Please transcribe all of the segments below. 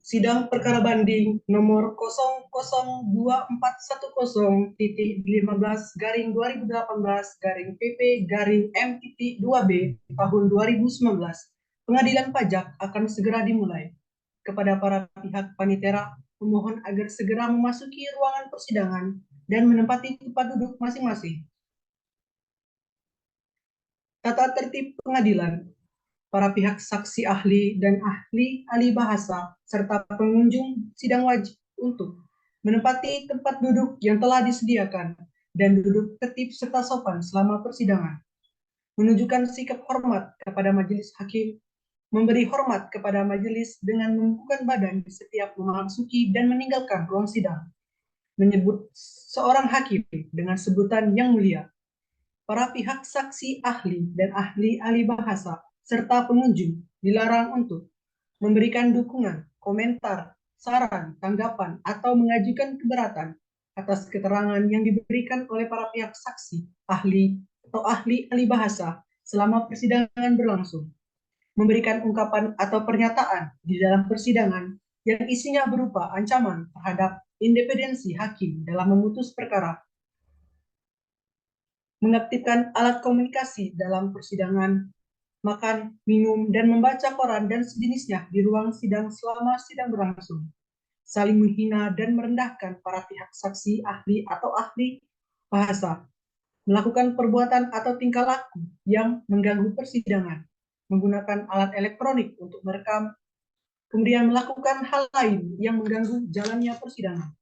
Sidang perkara banding nomor 00241-15/2018-PP-M-2B tahun 2019. Pengadilan pajak akan segera dimulai. Kepada para pihak panitera, memohon agar segera memasuki ruangan persidangan dan menempati tempat duduk masing-masing. Tata tertib pengadilan. Para pihak saksi ahli dan ahli ahli bahasa serta pengunjung sidang wajib untuk menempati tempat duduk yang telah disediakan dan duduk tertib serta sopan selama persidangan. Menunjukkan sikap hormat kepada majelis hakim, memberi hormat kepada majelis dengan membungkukkan badan di setiap memasuki dan meninggalkan ruang sidang. Menyebut seorang hakim dengan sebutan yang mulia. Para pihak saksi ahli dan ahli ahli bahasa serta pengunjung dilarang untuk memberikan dukungan, komentar, saran, tanggapan, atau mengajukan keberatan atas keterangan yang diberikan oleh para pihak saksi, ahli, atau ahli bahasa selama persidangan berlangsung. Memberikan ungkapan atau pernyataan di dalam persidangan yang isinya berupa ancaman terhadap independensi hakim dalam memutus perkara. Mengaktifkan alat komunikasi dalam persidangan, makan, minum, dan membaca koran dan sejenisnya di ruang sidang selama sidang berlangsung. Saling menghina dan merendahkan para pihak saksi, ahli, atau ahli bahasa. Melakukan perbuatan atau tingkah laku yang mengganggu persidangan. Menggunakan alat elektronik untuk merekam, kemudian melakukan hal lain yang mengganggu jalannya persidangan.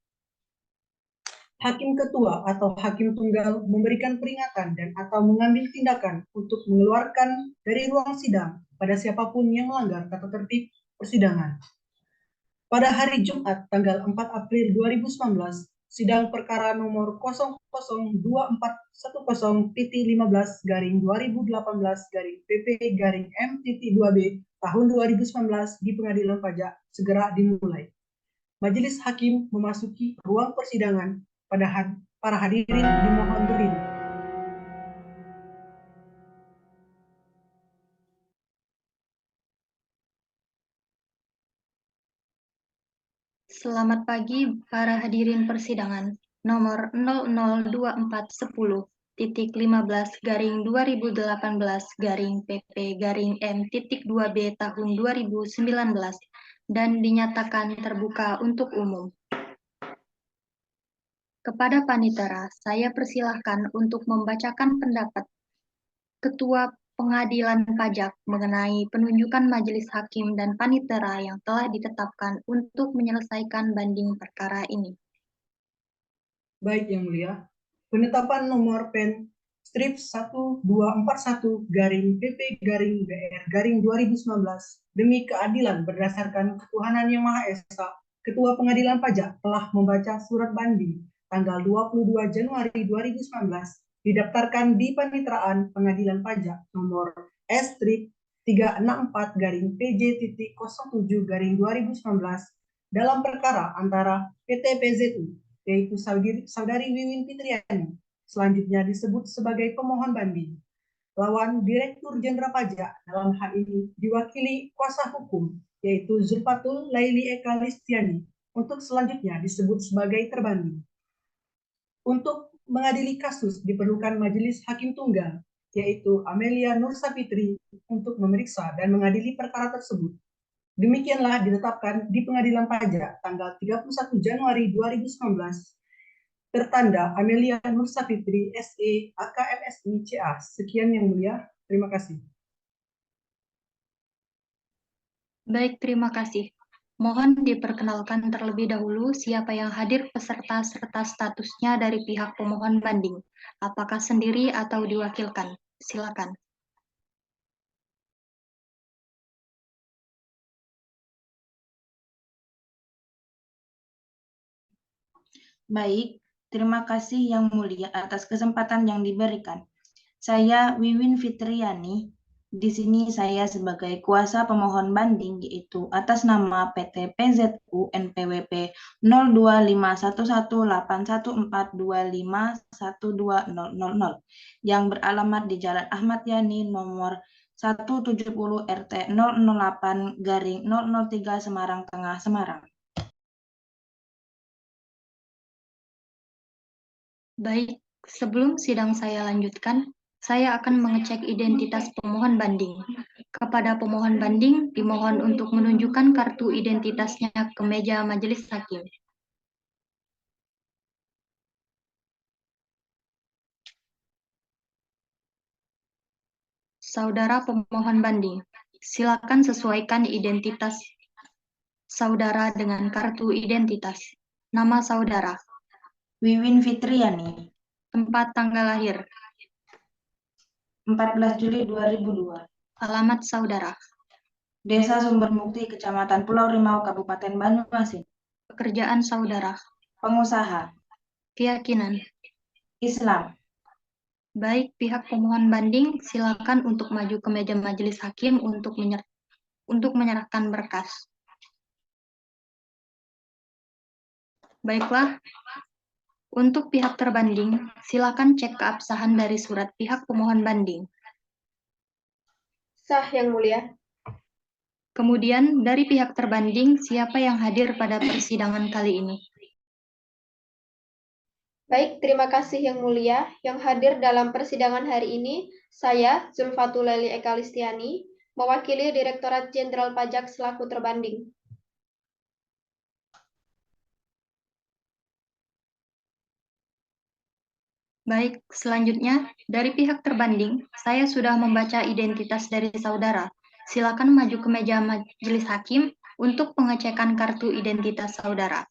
Hakim ketua atau hakim tunggal memberikan peringatan dan atau mengambil tindakan untuk mengeluarkan dari ruang sidang pada siapapun yang melanggar tata tertib persidangan. Pada hari Jumat tanggal 4 April 2019, sidang perkara nomor 002410-15/2018-PP-M-2B tahun 2019 di Pengadilan Pajak segera dimulai. Majelis hakim memasuki ruang persidangan. Para hadirin dimohon berdiri. Selamat pagi para hadirin persidangan nomor 001410-15/2018-PP-M-2B tahun 2019 dan dinyatakan terbuka untuk umum. Kepada panitera, saya persilahkan untuk membacakan pendapat Ketua Pengadilan Pajak mengenai penunjukan majelis hakim dan panitera yang telah ditetapkan untuk menyelesaikan banding perkara ini. Baik Yang Mulia, penetapan nomor pen strip 1241-PP-BR-2019 demi keadilan berdasarkan ketuhanan yang Maha Esa, Ketua Pengadilan Pajak telah membaca surat banding tanggal 22 Januari 2019 didaftarkan di Paniteraan Pengadilan Pajak nomor S-364-PJ.07-2019 dalam perkara antara PT PZU yaitu Saudari Wiwin Fitriani, selanjutnya disebut sebagai pemohon banding, lawan Direktur Jenderal Pajak dalam hal ini diwakili kuasa hukum, yaitu Zulfatul Laili Eka Listiani, untuk selanjutnya disebut sebagai terbanding. Untuk mengadili kasus diperlukan majelis hakim tunggal, yaitu Amelia Nur Sapitri, untuk memeriksa dan mengadili perkara tersebut. Demikianlah ditetapkan di Pengadilan Pajak tanggal 31 Januari 2019. Tertanda Amelia Nur Sapitri, SE, AKMSI, CA. Sekian Yang Mulia. Terima kasih. Baik, terima kasih. Mohon diperkenalkan terlebih dahulu siapa yang hadir peserta serta statusnya dari pihak pemohon banding. Apakah sendiri atau diwakilkan? Silakan. Baik, terima kasih Yang Mulia atas kesempatan yang diberikan. Saya Wiwin Fitriani. Di sini saya sebagai kuasa pemohon banding yaitu atas nama PT PZU NPWP 02511814251200 yang beralamat di Jalan Ahmad Yani nomor 170 RT 008/003 Semarang Tengah, Semarang. Baik, sebelum sidang saya lanjutkan, saya akan mengecek identitas pemohon banding. Kepada pemohon banding, dimohon untuk menunjukkan kartu identitasnya ke meja majelis hakim. Saudara pemohon banding, silakan sesuaikan identitas saudara dengan kartu identitas. Nama saudara, Wiwin Fitriani, tempat tanggal lahir, 14 Juli 2002. alamat saudara, Desa Sumbermukti, Kecamatan Pulau Rimau, Kabupaten Banyuasin. pekerjaan saudara, Pengusaha, keyakinan. Islam. Baik, pihak pemohon banding silakan untuk maju ke meja majelis hakim untuk menyerahkan berkas. Baiklah, untuk pihak terbanding, silakan cek keabsahan dari surat pihak pemohon banding. Sah, Yang Mulia. Kemudian, dari pihak terbanding, siapa yang hadir pada persidangan kali ini? Baik, terima kasih Yang Mulia. Yang hadir dalam persidangan hari ini, saya, Zulfatul Leli Ekalistiani, mewakili Direktorat Jenderal Pajak selaku terbanding. Baik, selanjutnya, dari pihak terbanding, saya sudah membaca identitas dari saudara. Silakan maju ke meja majelis hakim untuk pengecekan kartu identitas saudara.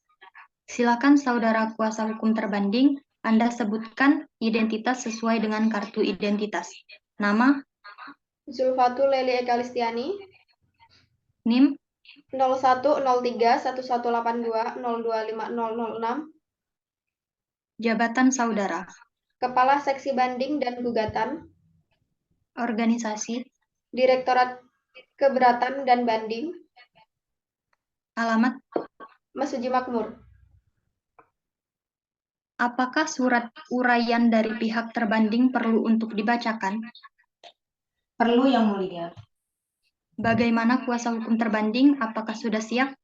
Silakan saudara kuasa hukum terbanding, Anda sebutkan identitas sesuai dengan kartu identitas. Nama, Zulfatul Leli Ekalistiani, NIM, 0103-1182-025006, jabatan saudara, Kepala Seksi Banding dan Gugatan, organisasi, Direktorat Keberatan dan Banding, alamat. Mesuji Makmur. Apakah surat uraian dari pihak terbanding perlu untuk dibacakan? Perlu, Yang Mulia. Bagaimana kuasa hukum terbanding? Apakah sudah siap?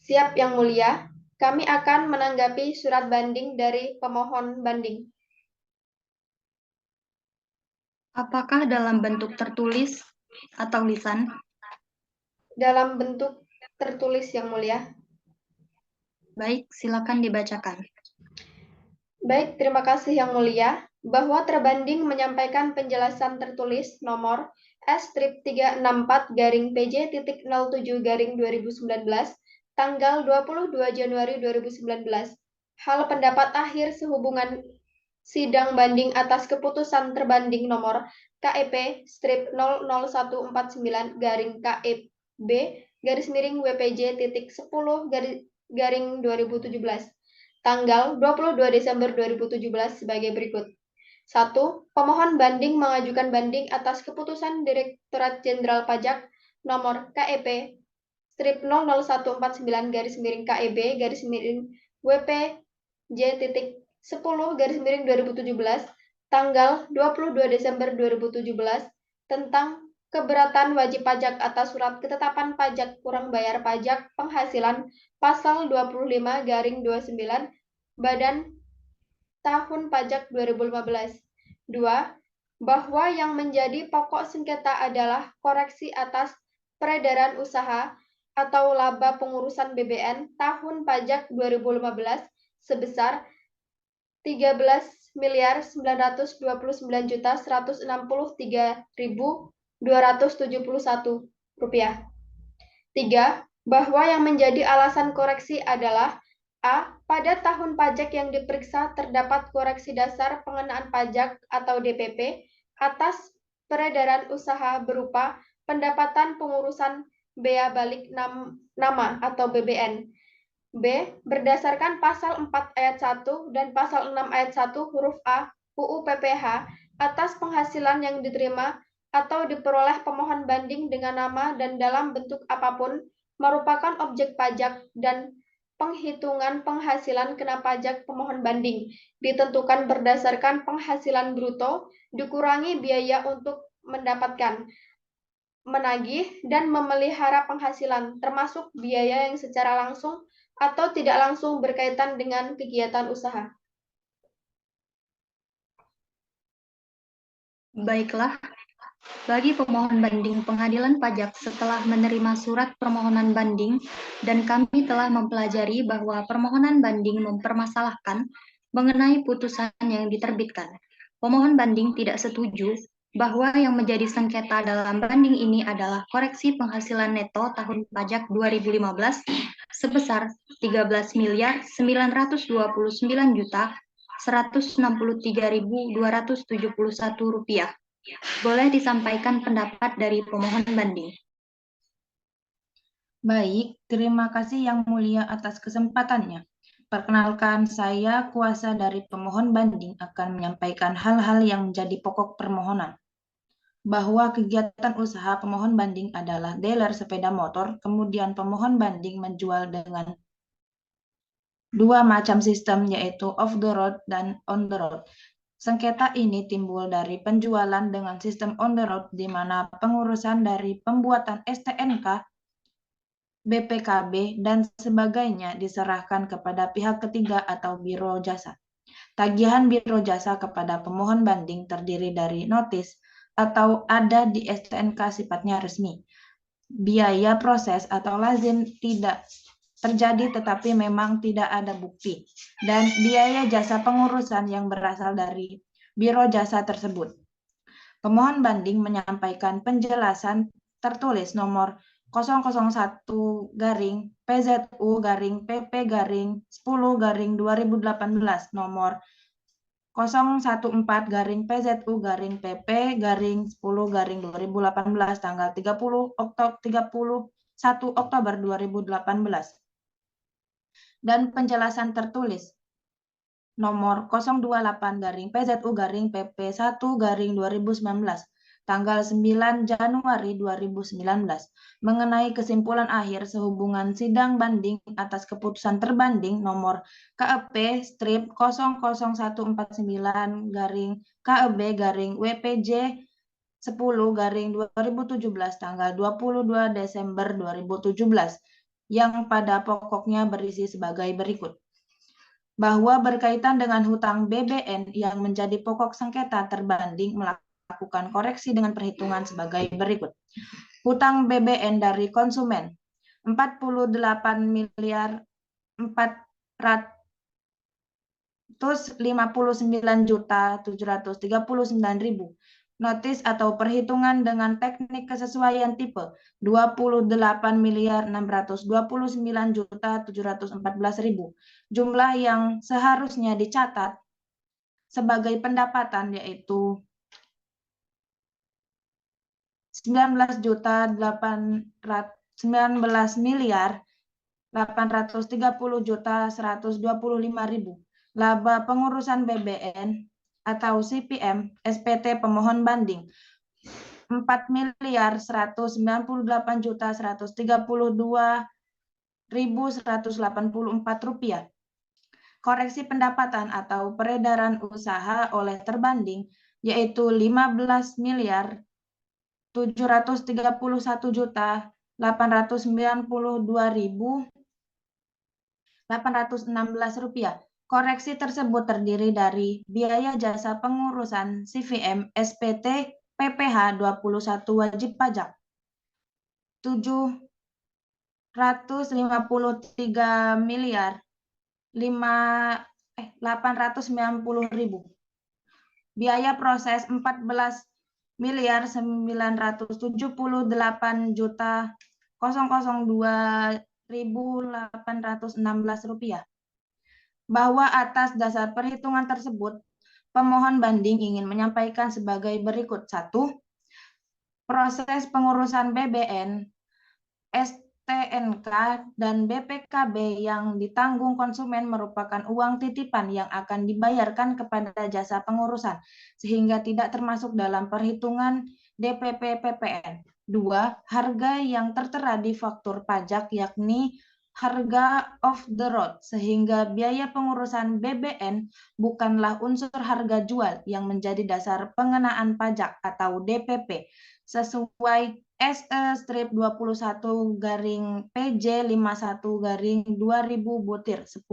Siap, Yang Mulia. Kami akan menanggapi surat banding dari pemohon banding. Apakah dalam bentuk tertulis atau lisan? Dalam bentuk tertulis, Yang Mulia. Baik, silakan dibacakan. Baik, terima kasih Yang Mulia. Bahwa terbanding menyampaikan penjelasan tertulis nomor S-34-PJ.07-2019 tanggal 22 Januari 2019. Hal pendapat akhir sehubungan sidang banding atas keputusan terbanding nomor KEP-0014/WPJ.10/2017 tanggal 22 Desember 2017 sebagai berikut. 1. Pemohon banding mengajukan banding atas keputusan Direktorat Jenderal Pajak nomor KEP-0149/WPJ.10/2017 tanggal 22 Desember 2017 tentang keberatan wajib pajak atas surat ketetapan pajak kurang bayar pajak penghasilan pasal 25/29 Badan Tahun Pajak 2015. 2. Bahwa yang menjadi pokok sengketa adalah koreksi atas peredaran usaha atau laba pengurusan BBN tahun pajak 2015 sebesar Rp13.929.163.271. 3. Bahwa yang menjadi alasan koreksi adalah A. Pada tahun pajak yang diperiksa terdapat koreksi dasar pengenaan pajak atau DPP atas peredaran usaha berupa pendapatan pengurusan bea balik nama atau BBN. B. Berdasarkan pasal 4 ayat 1 dan pasal 6 ayat 1 huruf A UU PPH atas penghasilan yang diterima atau diperoleh pemohon banding dengan nama dan dalam bentuk apapun merupakan objek pajak dan penghitungan penghasilan kena pajak pemohon banding ditentukan berdasarkan penghasilan bruto dikurangi biaya untuk mendapatkan, menagih, dan memelihara penghasilan, termasuk biaya yang secara langsung atau tidak langsung berkaitan dengan kegiatan usaha. Baiklah, bagi pemohon banding pengadilan pajak setelah menerima surat permohonan banding dan kami telah mempelajari bahwa permohonan banding mempermasalahkan mengenai putusan yang diterbitkan. Pemohon banding tidak setuju bahwa yang menjadi sengketa dalam banding ini adalah koreksi penghasilan neto tahun pajak 2015 sebesar 13.999.163.271 rupiah. Boleh disampaikan pendapat dari pemohon banding. Baik, terima kasih Yang Mulia atas kesempatannya. Perkenalkan, saya kuasa dari pemohon banding akan menyampaikan hal-hal yang menjadi pokok permohonan. Bahwa kegiatan usaha pemohon banding adalah dealer sepeda motor, kemudian pemohon banding menjual dengan dua macam sistem, yaitu off the road dan on the road. Sengketa ini timbul dari penjualan dengan sistem on the road, di mana pengurusan dari pembuatan STNK, BPKB, dan sebagainya diserahkan kepada pihak ketiga atau biro jasa. Tagihan biro jasa kepada pemohon banding terdiri dari notis atau ada di STNK sifatnya resmi. Biaya proses atau lazim tidak terjadi tetapi memang tidak ada bukti, dan biaya jasa pengurusan yang berasal dari biro jasa tersebut. Pemohon banding menyampaikan penjelasan tertulis nomor 001/PZU/PP/10/2018 nomor 014/PZU/PP/10/2018 tanggal 31 Oktober 2018 dan penjelasan tertulis nomor 028/PZU/PP1/2019 tanggal 9 Januari 2019 mengenai kesimpulan akhir sehubungan sidang banding atas keputusan terbanding nomor KEP strip 00149/KEB/WPJ 10/2017 tanggal 22 Desember 2017 yang pada pokoknya berisi sebagai berikut. Bahwa berkaitan dengan hutang BBN yang menjadi pokok sengketa terbanding melakukan koreksi dengan perhitungan sebagai berikut. Hutang BBN dari konsumen 48.459.739.000. Notis atau perhitungan dengan teknik kesesuaian tipe 28.629.714.000. Jumlah yang seharusnya dicatat sebagai pendapatan yaitu 19.830.125.000. Laba pengurusan BBN atau CPM SPT pemohon banding 4.198.132.184 rupiah. Koreksi pendapatan atau peredaran usaha oleh terbanding yaitu 15.731.892.816 rupiah. Koreksi tersebut terdiri dari biaya jasa pengurusan CVM SPT PPH 21 wajib pajak 783.890.000. Biaya proses 14.978.002.816 rupiah. Bahwa atas dasar perhitungan tersebut, pemohon banding ingin menyampaikan sebagai berikut. 1. Proses pengurusan BBN, STNK, dan BPKB yang ditanggung konsumen merupakan uang titipan yang akan dibayarkan kepada jasa pengurusan, sehingga tidak termasuk dalam perhitungan DPP PPN. 2. Harga yang tertera di faktur pajak yakni harga off the road, sehingga biaya pengurusan BBN bukanlah unsur harga jual yang menjadi dasar pengenaan pajak atau DPP, sesuai SE-21 garing PJ 51 garing 2000 butir 10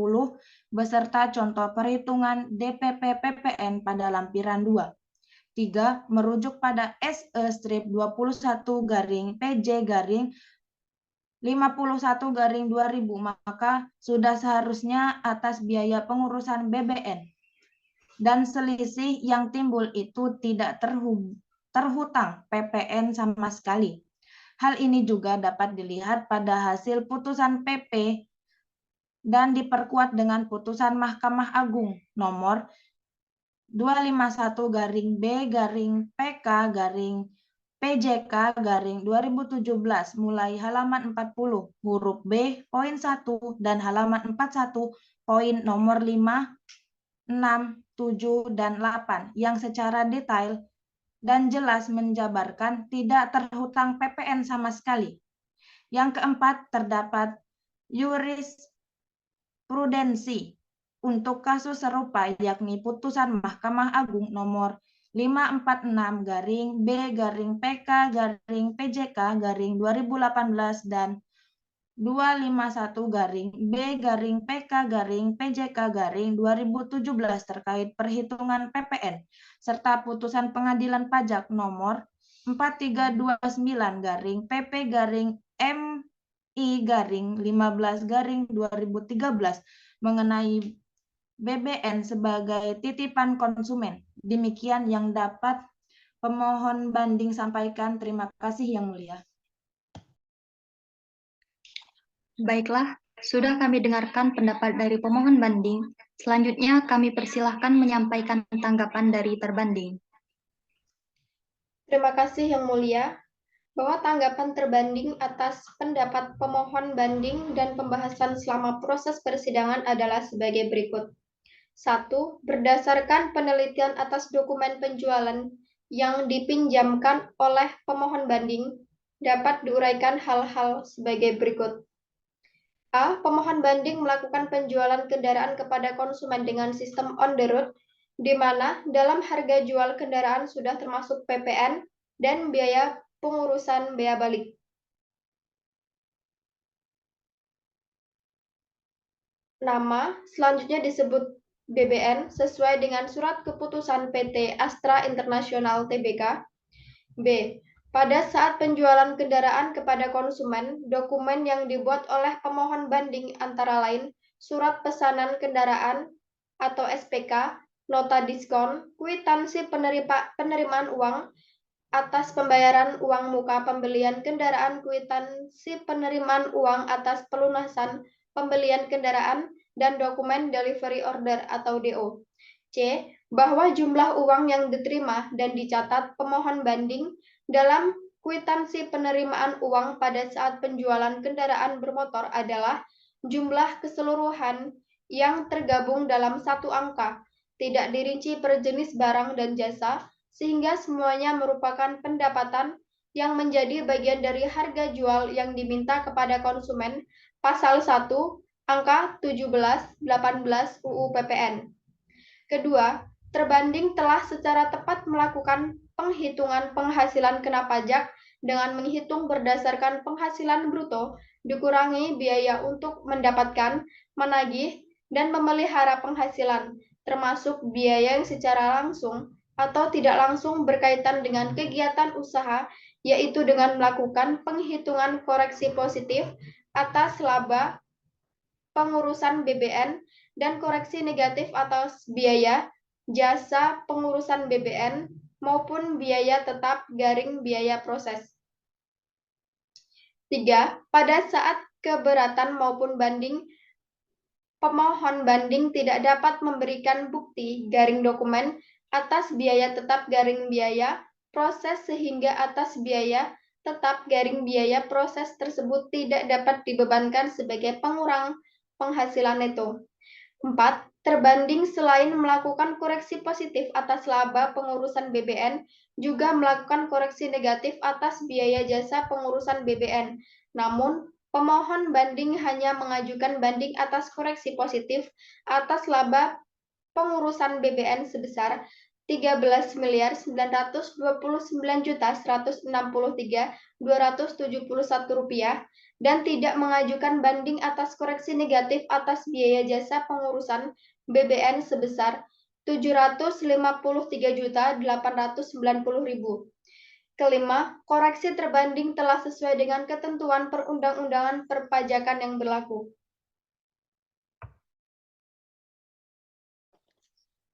beserta contoh perhitungan DPP PPN pada lampiran 2. 3. Merujuk pada SE-21 garing PJ garing 51 garing 2000, maka sudah seharusnya atas biaya pengurusan BBN dan selisih yang timbul itu tidak terhutang PPN sama sekali. Hal ini juga dapat dilihat pada hasil putusan PP dan diperkuat dengan putusan Mahkamah Agung nomor 251 garing B garing PK garing PJK garing 2017 mulai halaman 40 huruf B poin 1 dan halaman 41 poin nomor 5, 6, 7, dan 8 yang secara detail dan jelas menjabarkan tidak terhutang PPN sama sekali. Yang keempat, terdapat jurisprudensi untuk kasus serupa yakni putusan Mahkamah Agung nomor 546 garing B garing PK garing PJK garing 2018 dan 251 garing B garing PK garing PJK garing 2017 terkait perhitungan PPN serta putusan Pengadilan Pajak nomor 4329 garing PP garing MI garing 15 garing 2013 mengenai BBN sebagai titipan konsumen. Demikian yang dapat pemohon banding sampaikan. Terima kasih Yang Mulia. Baiklah, sudah kami dengarkan pendapat dari pemohon banding. Selanjutnya kami persilahkan menyampaikan tanggapan dari terbanding. Terima kasih Yang Mulia. Bahwa tanggapan terbanding atas pendapat pemohon banding dan pembahasan selama proses persidangan adalah sebagai berikut. 1. Berdasarkan penelitian atas dokumen penjualan yang dipinjamkan oleh pemohon banding, dapat diuraikan hal-hal sebagai berikut. A. Pemohon banding melakukan penjualan kendaraan kepada konsumen dengan sistem on the road, di mana dalam harga jual kendaraan sudah termasuk PPN dan biaya pengurusan bea balik. Nama selanjutnya disebut BBN sesuai dengan surat keputusan PT Astra International Tbk. B. Pada saat penjualan kendaraan kepada konsumen, dokumen yang dibuat oleh pemohon banding antara lain surat pesanan kendaraan atau SPK, nota diskon, kwitansi penerimaan uang atas pembayaran uang muka pembelian kendaraan, kwitansi penerimaan uang atas pelunasan pembelian kendaraan, dan dokumen delivery order atau DO. C. Bahwa jumlah uang yang diterima dan dicatat pemohon banding dalam kwitansi penerimaan uang pada saat penjualan kendaraan bermotor adalah jumlah keseluruhan yang tergabung dalam satu angka, tidak dirinci per jenis barang dan jasa, sehingga semuanya merupakan pendapatan yang menjadi bagian dari harga jual yang diminta kepada konsumen, pasal 1, angka 17, 18 UU PPN. Kedua, terbanding telah secara tepat melakukan penghitungan penghasilan kena pajak dengan menghitung berdasarkan penghasilan bruto dikurangi biaya untuk mendapatkan, menagih, dan memelihara penghasilan, termasuk biaya yang secara langsung atau tidak langsung berkaitan dengan kegiatan usaha, yaitu dengan melakukan penghitungan koreksi positif atas laba pengurusan BBN dan koreksi negatif atas biaya jasa pengurusan BBN maupun biaya tetap garing biaya proses. 3. Pada saat keberatan maupun banding, pemohon banding tidak dapat memberikan bukti garing dokumen atas biaya tetap garing biaya proses sehingga atas biaya tetap garing biaya proses tersebut tidak dapat dibebankan sebagai pengurang penghasilan neto. 4. Terbanding selain melakukan koreksi positif atas laba pengurusan BBN, juga melakukan koreksi negatif atas biaya jasa pengurusan BBN. Namun, Pemohon banding hanya mengajukan banding atas koreksi positif atas laba pengurusan BBN sebesar Rp13.999.163.271 dan tidak mengajukan banding atas koreksi negatif atas biaya jasa pengurusan BBN sebesar Rp753.890.000. Kelima, koreksi terbanding telah sesuai dengan ketentuan perundang-undangan perpajakan yang berlaku.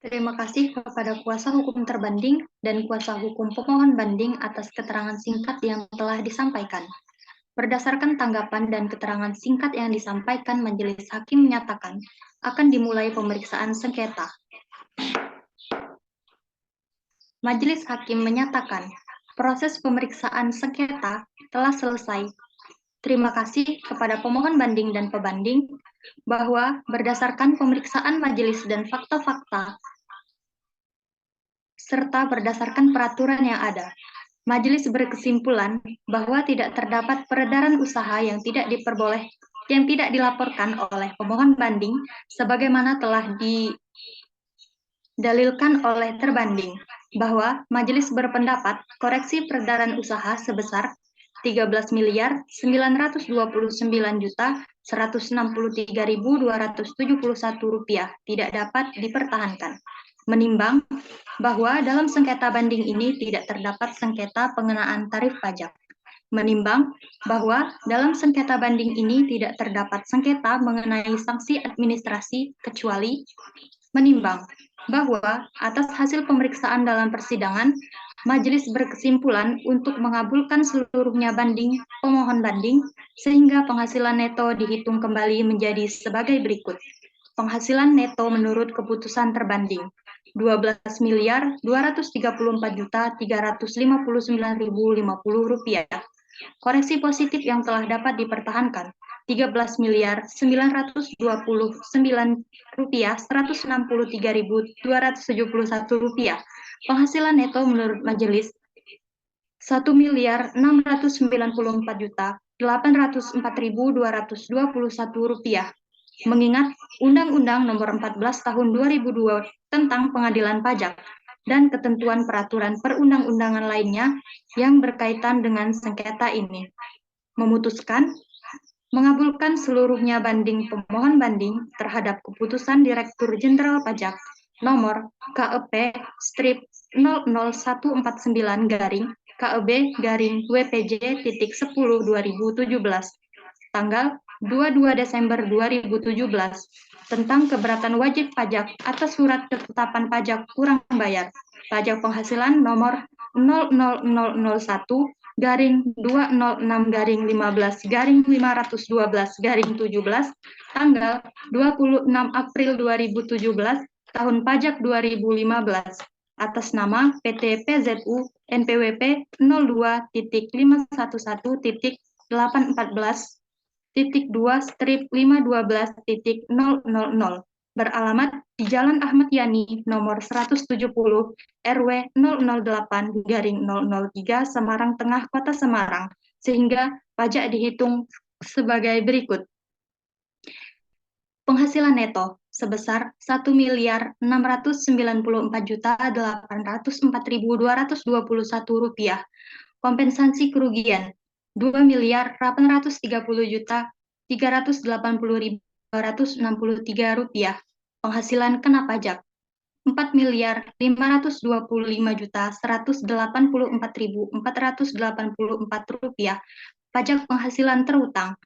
Terima kasih kepada kuasa hukum terbanding dan kuasa hukum pemohon banding atas keterangan singkat yang telah disampaikan. Berdasarkan tanggapan dan keterangan singkat yang disampaikan, majelis hakim menyatakan akan dimulai pemeriksaan sengketa. Majelis hakim menyatakan proses pemeriksaan sengketa telah selesai. Terima kasih kepada pemohon banding dan pebanding bahwa berdasarkan pemeriksaan majelis dan fakta-fakta serta berdasarkan peraturan yang ada, majelis berkesimpulan bahwa tidak terdapat peredaran usaha yang tidak dilaporkan oleh pemohon banding sebagaimana telah didalilkan oleh terbanding, bahwa majelis berpendapat koreksi peredaran usaha sebesar Rp13.929.163.271 tidak dapat dipertahankan. Menimbang bahwa dalam sengketa banding ini tidak terdapat sengketa pengenaan tarif pajak. Menimbang bahwa dalam sengketa banding ini tidak terdapat sengketa mengenai sanksi administrasi kecuali menimbang bahwa atas hasil pemeriksaan dalam persidangan, majelis berkesimpulan untuk mengabulkan seluruhnya banding pemohon banding sehingga penghasilan neto dihitung kembali menjadi sebagai berikut. Penghasilan neto menurut keputusan terbanding Rp12.234.359.050. Koreksi positif yang telah dapat dipertahankan Rp13.929.163.271. Penghasilan neto menurut majelis Rp1.694.804.221. Mengingat Undang-Undang Nomor 14 Tahun 2002 tentang Pengadilan Pajak dan ketentuan peraturan perundang-undangan lainnya yang berkaitan dengan sengketa ini, memutuskan mengabulkan seluruhnya banding pemohon banding terhadap keputusan Direktur Jenderal Pajak nomor KEP strip 00149 garing KEB garing WPJ titik 10 2017 tanggal 22 Desember 2017 tentang keberatan wajib pajak atas surat ketetapan pajak kurang bayar pajak penghasilan nomor 00001 garing 206 garing 15 garing 512 garing 17 tanggal 26 April 2017 tahun pajak 2015 atas nama PT PZU NPWP 02.511.2/512.000 beralamat di Jalan Ahmad Yani nomor 170 RW 008/003 Semarang Tengah Kota Semarang sehingga pajak dihitung sebagai berikut. Penghasilan neto sebesar Rp1.694.804.221. Kompensasi kerugian Rp2.830.380.263. Penghasilan kena pajak Rp4.525.184.484. Pajak penghasilan terutang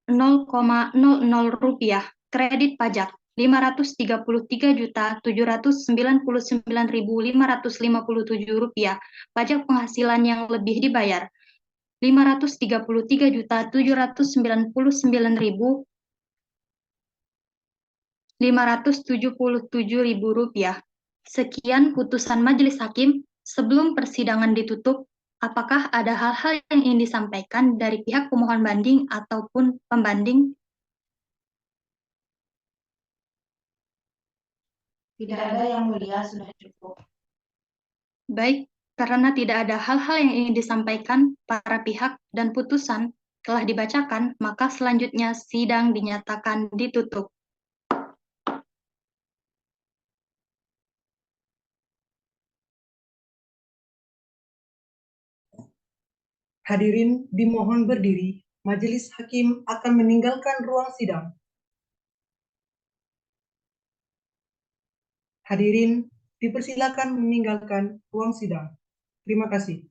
Rp0,00. Kredit pajak Rp533.799.557. Pajak penghasilan yang lebih dibayar Rp533.799.577. Sekian putusan majelis hakim. Sebelum persidangan ditutup, apakah ada hal-hal yang ingin disampaikan dari pihak pemohon banding ataupun pembanding? Tidak ada yang mulia, sudah cukup. Baik, karena tidak ada hal-hal yang ingin disampaikan para pihak dan putusan, telah dibacakan, maka selanjutnya sidang dinyatakan ditutup. Hadirin dimohon berdiri, Majelis Hakim akan meninggalkan ruang sidang. Hadirin dipersilakan meninggalkan ruang sidang. Terima kasih.